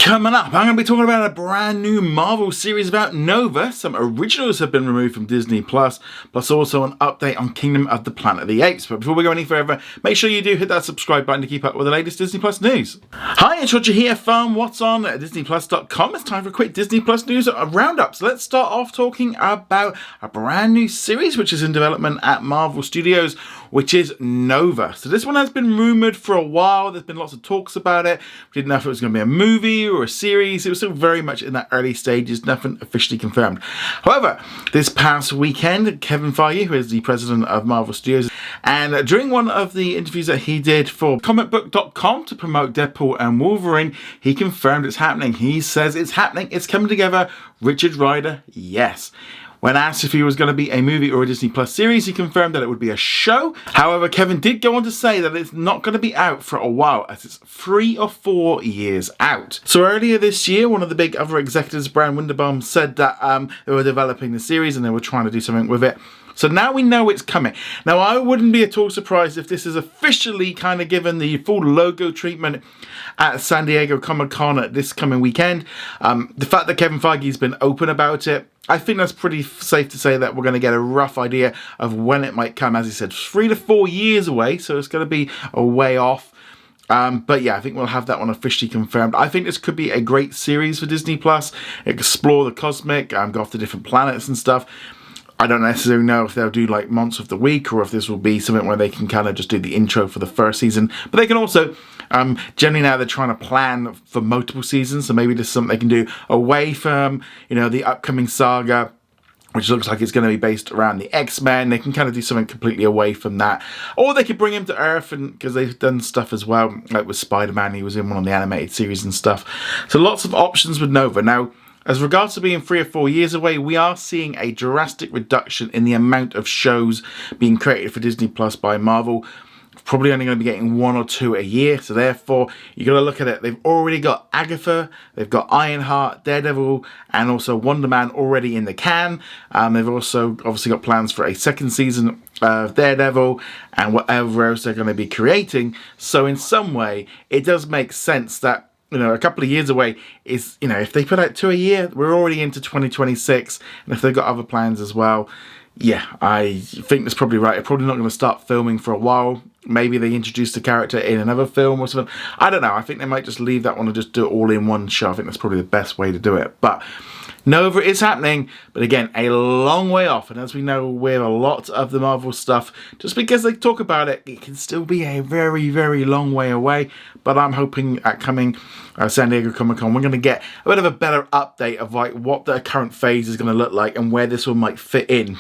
Coming up, I'm going to be talking about a brand new Marvel series about Nova. Some originals have been removed from Disney+, plus also an update on Kingdom of the Planet of the Apes. But before we go any further, make sure you do hit that subscribe button to keep up with the latest Disney Plus news. Hi, it's Roger here from What's On at DisneyPlus.com. It's time for a quick Disney Plus news roundup. So let's start off talking about a brand new series which is in development at Marvel Studios, which is Nova. So this one has been rumoured for a while. There's been lots of talks about it. We didn't know if it was going to be a movie or a series. It was still very much in that early stages, nothing officially confirmed. However, this past weekend, Kevin Feige, who is the president of Marvel Studios, and during one of the interviews that he did for comicbook.com to promote Deadpool and Wolverine, he confirmed it's happening. He says it's happening, it's coming together. Richard Rider, yes. When asked if he was going to be a movie or a Disney Plus series, he confirmed that it would be a show. However, Kevin did go on to say that it's not going to be out for a while, as it's 3 or 4 years out. So earlier this year, one of the big other executives, Brian Winderbaum, said that they were developing the series and they were trying to do something with it. So now we know it's coming. Now, I wouldn't be at all surprised if this is officially kind of given the full logo treatment at San Diego Comic-Con this coming weekend. The fact that Kevin Feige's been open about it, I think that's pretty safe to say that we're going to get a rough idea of when it might come. As he said, 3 to 4 years away, so it's going to be a way off. But yeah, I think we'll have that one officially confirmed. I think this could be a great series for Disney Plus. Explore the cosmic, go off to different planets and stuff. I don't necessarily know if they'll do like Monster of the Week or if this will be something where they can kind of just do the intro for the first season. But they can also, generally now they're trying to plan for multiple seasons. So maybe this is something they can do away from, the upcoming saga, which looks like it's going to be based around the X-Men. They can kind of do something completely away from that. Or they could bring him to Earth, and because they've done stuff as well, like with Spider-Man, he was in one of the animated series and stuff. So lots of options with Nova. Now, as regards to being 3 or 4 years away, we are seeing a drastic reduction in the amount of shows being created for Disney Plus by Marvel. Probably only going to be getting 1 or 2 a year, so therefore you got to look at it. They've already got Agatha, they've got Ironheart, Daredevil, and also Wonder Man already in the can. They've also obviously got plans for a second season of Daredevil and whatever else they're going to be creating. So in some way, it does make sense that a couple of years away is, if they put out 2 a year, we're already into 2026. And if they've got other plans as well, yeah, I think that's probably right. They're probably not going to start filming for a while. Maybe they introduce the character in another film or something. I don't know. I think they might just leave that one and just do it all in one show. I think that's probably the best way to do it. But Nova is happening, but again, a long way off. And as we know with a lot of the Marvel stuff, just because they talk about it, it can still be a very, very long way away. But I'm hoping at coming San Diego Comic-Con, we're going to get a bit of a better update of like what the current phase is going to look like and where this one might fit in.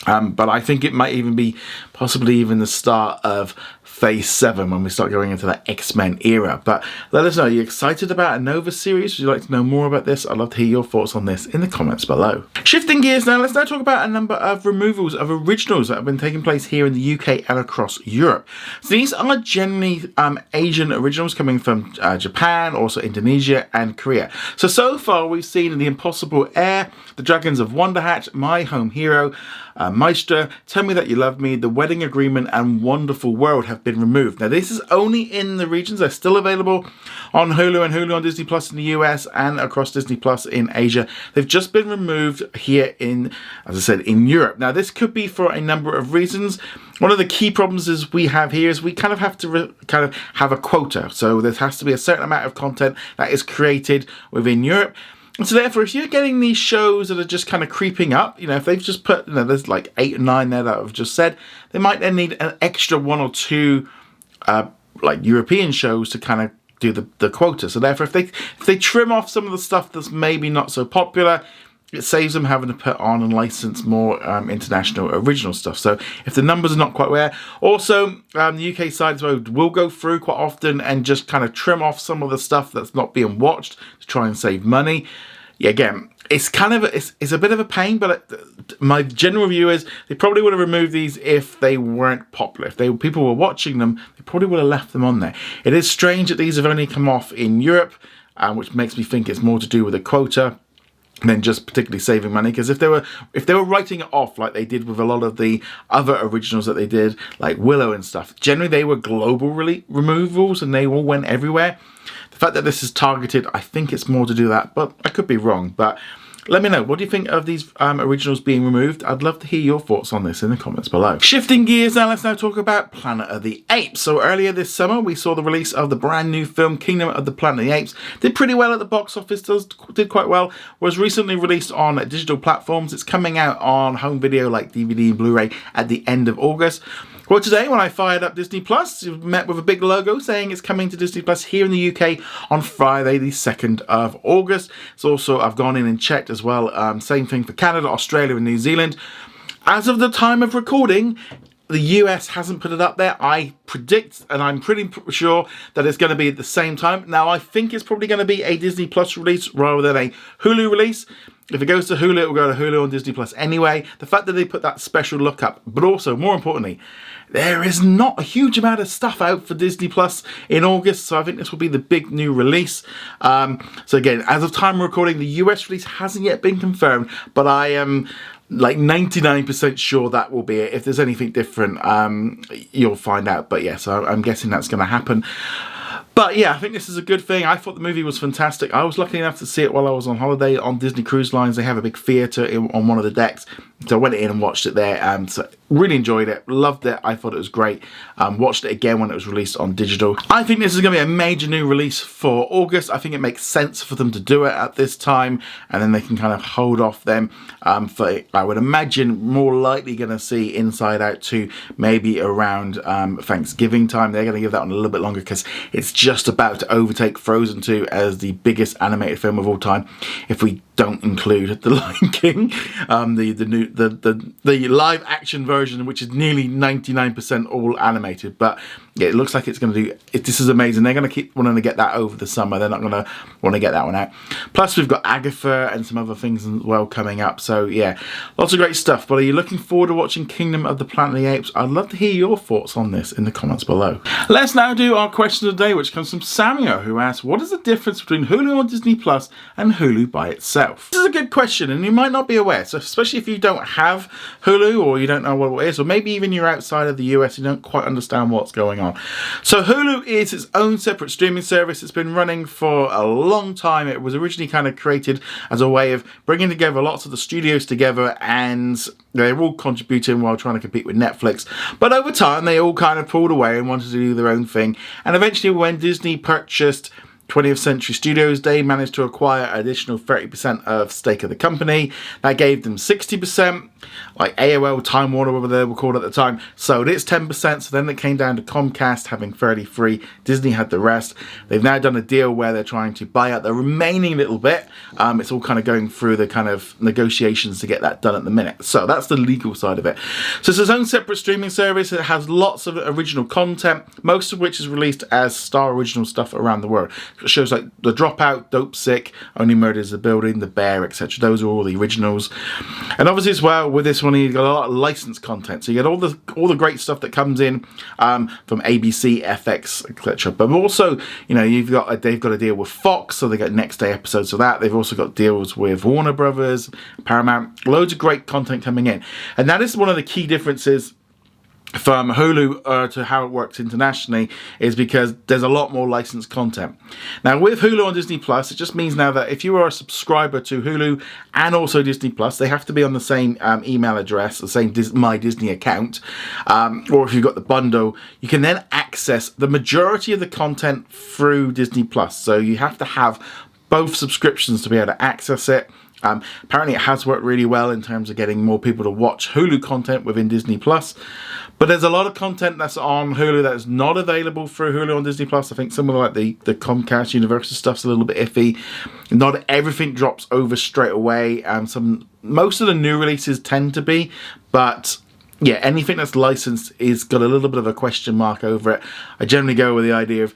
But I think it might even be possibly even the start of Phase 7 when we start going into that X-Men era. But let us know, are you excited about a Nova series? Would you like to know more about this? I'd love to hear your thoughts on this in the comments below. Shifting gears now, let's now talk about a number of removals of originals that have been taking place here in the UK and across Europe. So these are generally Asian originals coming from Japan, also Indonesia and Korea. So far we've seen The Impossible Heir, The Dragons of Wonder Hatch, My Home Hero, Maestra, Tell Me That You Love Me, The Wedding Agreement and Wonderful World have been removed. Now this is only in the regions. They're still available on Hulu and Hulu on Disney Plus in the US and across Disney Plus in Asia. They've just been removed here in, as I said, in Europe. Now this could be for a number of reasons. One of the key problems is we have here is we kind of have to have a quota. So there has to be a certain amount of content that is created within Europe. And so therefore, if you're getting these shows that are just kind of creeping up, if they've just put, there's like 8 or 9 there that I've just said, they might then need an extra 1 or 2 like European shows to kind of do the quota. So therefore, if they trim off some of the stuff that's maybe not so popular, it saves them having to put on and license more international original stuff. So if the numbers are not quite there, also the UK side as well will go through quite often and just kind of trim off some of the stuff that's not being watched to try and save money. Yeah, again, it's kind of it's a bit of a pain, but my general view is they probably would have removed these if they weren't popular. If people were watching them, they probably would have left them on there. It is strange that these have only come off in Europe, which makes me think it's more to do with a quota than just particularly saving money. Because if they were writing it off like they did with a lot of the other originals that they did, like Willow and stuff, generally they were global removals and they all went everywhere. The fact that this is targeted, I think it's more to do that, but I could be wrong. But let me know, what do you think of these originals being removed? I'd love to hear your thoughts on this in the comments below. Shifting gears now, let's now talk about Planet of the Apes. So earlier this summer, we saw the release of the brand new film, Kingdom of the Planet of the Apes. Did pretty well at the box office, did quite well. Was recently released on digital platforms. It's coming out on home video like DVD and Blu-ray at the end of August. Well, today when I fired up Disney Plus, it met with a big logo saying it's coming to Disney Plus here in the UK on Friday, the 2nd of August. It's also, I've gone in and checked as well, same thing for Canada, Australia and New Zealand. As of the time of recording, the US hasn't put it up there. I predict, and I'm pretty sure that it's going to be at the same time. Now, I think it's probably going to be a Disney Plus release rather than a Hulu release. If it goes to Hulu, it will go to Hulu on Disney Plus anyway. The fact that they put that special look up, but also, more importantly, there is not a huge amount of stuff out for Disney Plus in August, so I think this will be the big new release. So again, as of time of recording, the US release hasn't yet been confirmed, but I am like 99% sure that will be it. If there's anything different, you'll find out. But yes, I'm guessing that's going to happen. But yeah, I think this is a good thing. I thought the movie was fantastic. I was lucky enough to see it while I was on holiday on Disney Cruise Lines. They have a big theatre on one of the decks. So I went in and watched it there. So really enjoyed it. Loved it. I thought it was great. Watched it again when it was released on digital. I think this is going to be a major new release for August. I think it makes sense for them to do it at this time. And then they can kind of hold off them. For I would imagine more likely going to see Inside Out 2 maybe around Thanksgiving time. They're going to give that one a little bit longer because it's just about to overtake Frozen 2 as the biggest animated film of all time. If we don't include The Lion King, the live action version, which is nearly 99% all animated. But yeah, it looks like it's going to do. This is amazing. They're going to keep wanting to get that over the summer. They're not going to want to get that one out. Plus, we've got Agatha and some other things as well coming up. So yeah, lots of great stuff. But are you looking forward to watching Kingdom of the Planet of the Apes? I'd love to hear your thoughts on this in the comments below. Let's now do our question of the day, which comes from Samuel, who asks, what is the difference between Hulu on Disney Plus and Hulu by itself? This is a good question, and you might not be aware. So especially if you don't have Hulu, or you don't know what it is, or maybe even you're outside of the US, you don't quite understand what's going on. So Hulu is its own separate streaming service. It's been running for a long time. It was originally kind of created as a way of bringing together lots of the studios together, and they're all contributing while trying to compete with Netflix. But over time, they all kind of pulled away and wanted to do their own thing. And eventually, when Disney purchased 20th Century Studios, they managed to acquire an additional 30% of stake of the company. That gave them 60%. Like AOL, Time Warner, whatever they were called at the time, sold its 10%. So then it came down to Comcast having 33%. Disney had the rest. They've now done a deal where they're trying to buy out the remaining little bit. It's all kind of going through the kind of negotiations to get that done at the minute. So that's the legal side of it. So it's its own separate streaming service. It has lots of original content, most of which is released as Star original stuff around the world. Shows like The Dropout, Dope Sick, Only Murders in the Building, The Bear, etc. Those are all the originals. And obviously as well, with this one, you've got a lot of licensed content. So you get all the great stuff that comes in from ABC, FX, etc. But also, you know, they've got a deal with Fox, so they get next day episodes of that. They've also got deals with Warner Brothers, Paramount, loads of great content coming in. And that is one of the key differences from Hulu to how it works internationally, is because there's a lot more licensed content. Now with Hulu on Disney Plus, it just means now that if you are a subscriber to Hulu and also Disney Plus, they have to be on the same email address, the same My Disney account, or if you've got the bundle, you can then access the majority of the content through Disney Plus. So you have to have both subscriptions to be able to access it. Apparently it has worked really well in terms of getting more people to watch Hulu content within Disney Plus. But there's a lot of content that's on Hulu that's not available through Hulu on Disney Plus. I think some of the Comcast Universal stuff's a little bit iffy. Not everything drops over straight away. Most of the new releases tend to be, but yeah, anything that's licensed is got a little bit of a question mark over it. I generally go with the idea of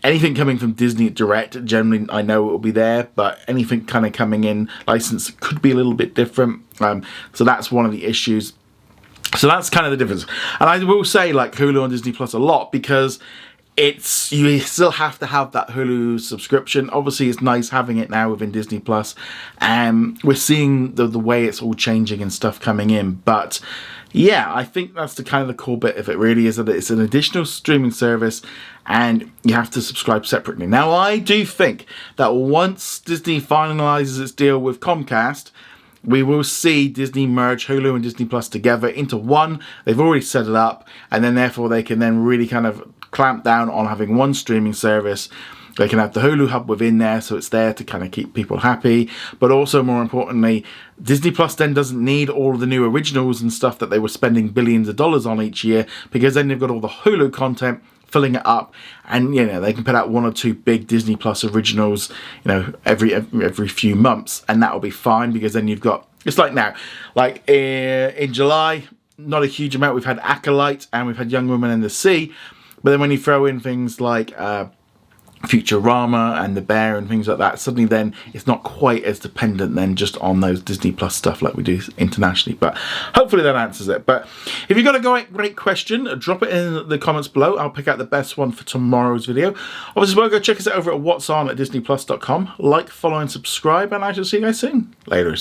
anything coming from Disney Direct, generally I know it will be there, but anything kind of coming in licensed could be a little bit different. So that's one of the issues. So that's kind of the difference. And I will say like Hulu on Disney Plus a lot, because you still have to have that Hulu subscription. Obviously it's nice having it now within Disney Plus. We're seeing the way it's all changing and stuff coming in, but Yeah, I think that's the kind of the core bit of it really, is that it's an additional streaming service and you have to subscribe separately. Now, I do think that once Disney finalizes its deal with Comcast, we will see Disney merge Hulu and Disney Plus together into one. They've already set it up, and then therefore they can then really kind of clamp down on having one streaming service. They can have the Hulu hub within there, so it's there to kind of keep people happy. But also, more importantly, Disney Plus then doesn't need all of the new originals and stuff that they were spending billions of dollars on each year, because then they've got all the Hulu content filling it up, and they can put out 1 or 2 big Disney Plus originals, every few months, and that'll be fine, because then you've got, it's like now, like in July, not a huge amount. We've had Acolyte and we've had Young Women in the Sea, but then when you throw in things like Futurama and The Bear and things like that, suddenly then it's not quite as dependent then just on those Disney Plus stuff like we do internationally. But hopefully that answers it. But if you've got a great question, drop it in the comments below. I'll pick out the best one for tomorrow's video. Obviously, well, go check us out over at what's on at disneyplus.com. Like, follow and subscribe, and I shall see you guys soon. Later.